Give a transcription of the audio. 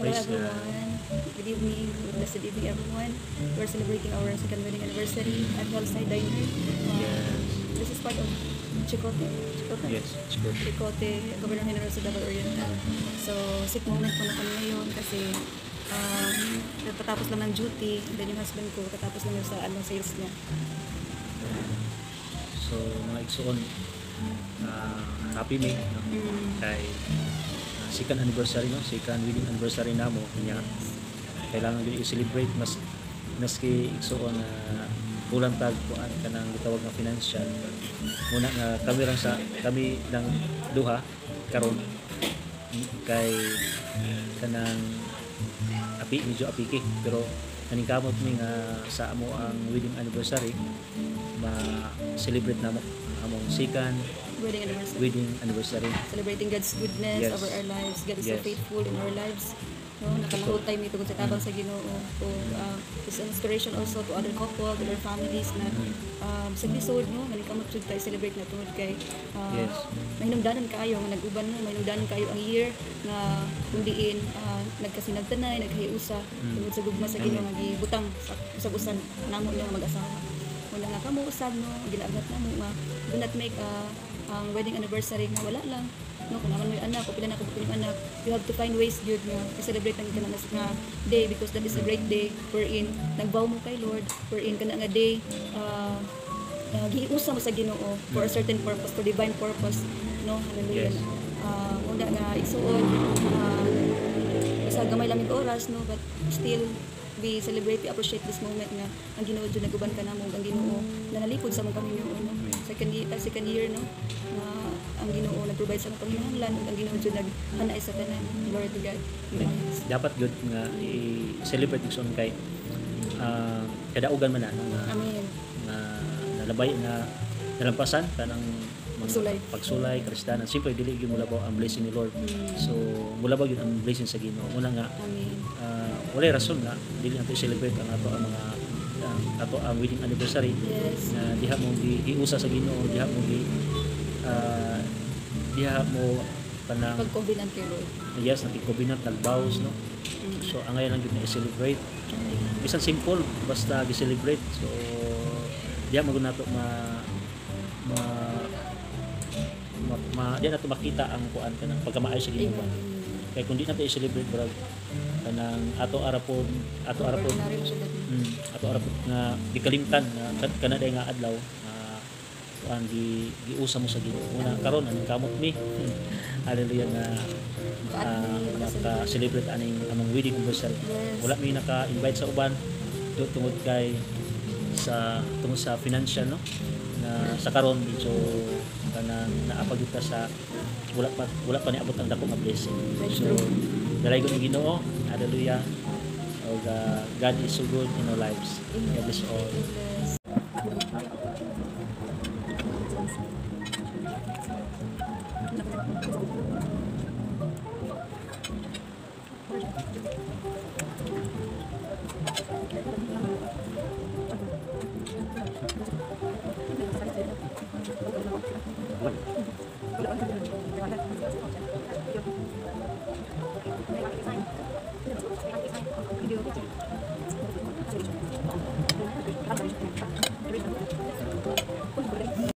Hello everyone. Good evening. Blessed evening everyone. We're celebrating our second wedding anniversary at Hillside Diner. This is part of Chicote. Yes, Chicote. Chicote, Governor General sa Davao Oriental. So, sick moment po na kami ngayon kasi patapos lang ng duty. And then yung husband ko, tatapos lang yung sa sales niya. So, mga igsoon, happy May, no? Kay second anniversary, no? Second wedding anniversary na mo, kanya kailangan din i-celebrate maski igsoon na ulang tag kuan kanang gitawag nga financial. Muna nga kami lang duha karon kay kanang medyo apiki, pero kaning kamot mi nga sa amo ang wedding anniversary ma-celebrate namo among second wedding anniversary. Celebrating God's goodness over our lives. God is so faithful in our lives. No, nakalahot tayo nito sa tabang sa Ginoo. So, it's an inspiration also to other couple, to their families na sa episode, no, manikamot jud tayo celebrate na tungod kay mahinungdanan kayo nga nag-uban mo, mahinungdanan kayo ang year nga kung diin nagkasinagtanay, nagkahiusa tungod sa gugma sa Ginoo nga gibutang sa usan namo nga mag-asawa. Wala nga kamo usab, no, ginaabot namo nga do not make ang wedding anniversary nga wala lang, no, kung naman may anak o pila na kung anak, you have to find ways good nga i-celebrate ang kana nga day, because that is a great day wherein nagbow mo kay Lord, wherein kana nga day giusa mo sa Ginoo for a certain purpose, for divine purpose, no, hallelujah. Una nga isuon sa gamay lang oras, no, but still we celebrate, we appreciate this moment nga ang Ginoo jud naguban ka namo, ang Ginoo nanalipod sa mga kami no, second year, no, ang Ginoo nag-provide sa mga panghinahanglan, ang Ginoo jud naghanay sa tanan. Glory to God. Dapat gud nga i-celebrate igsoon kay kadaugan man na amen na nalabay na nalampasan kanang pagsulay kristanan. Siyempre dili gyud mula ba ang blessing ni Lord. So mula ba gyud ang blessing sa Ginoo. Una nga walay rason nga dili nato i-celebrate ang ato ang mga ato ang wedding anniversary na diha mo giusa sa Ginoo, diha mo kanang pag-covenant kay Lord. Yes, nagki-covenant nagvows, no. So ang ngayon lang gyud na i-celebrate. Bisan simple basta gi-celebrate. So diha mo nato diyan nato makita ang kuan kanang pagkamaayo sa Ginoo. Kay kun di nato i-celebrate brad kanang ato arapon nga gikalimtan na kana day nga adlaw kuan giusa mo sa Ginoo. Una karon aning kamot mi. Hallelujah nga naka-celebrate aning among wedding anniversary. Wala mi naka-invite sa uban tungod sa financial, no, na sa karon medyo kanang naapagita sa wala pa niabot ang dako nga blessing. So dalay ko ng Ginoo. Hallelujah. God is so good in our lives. God is all. Video.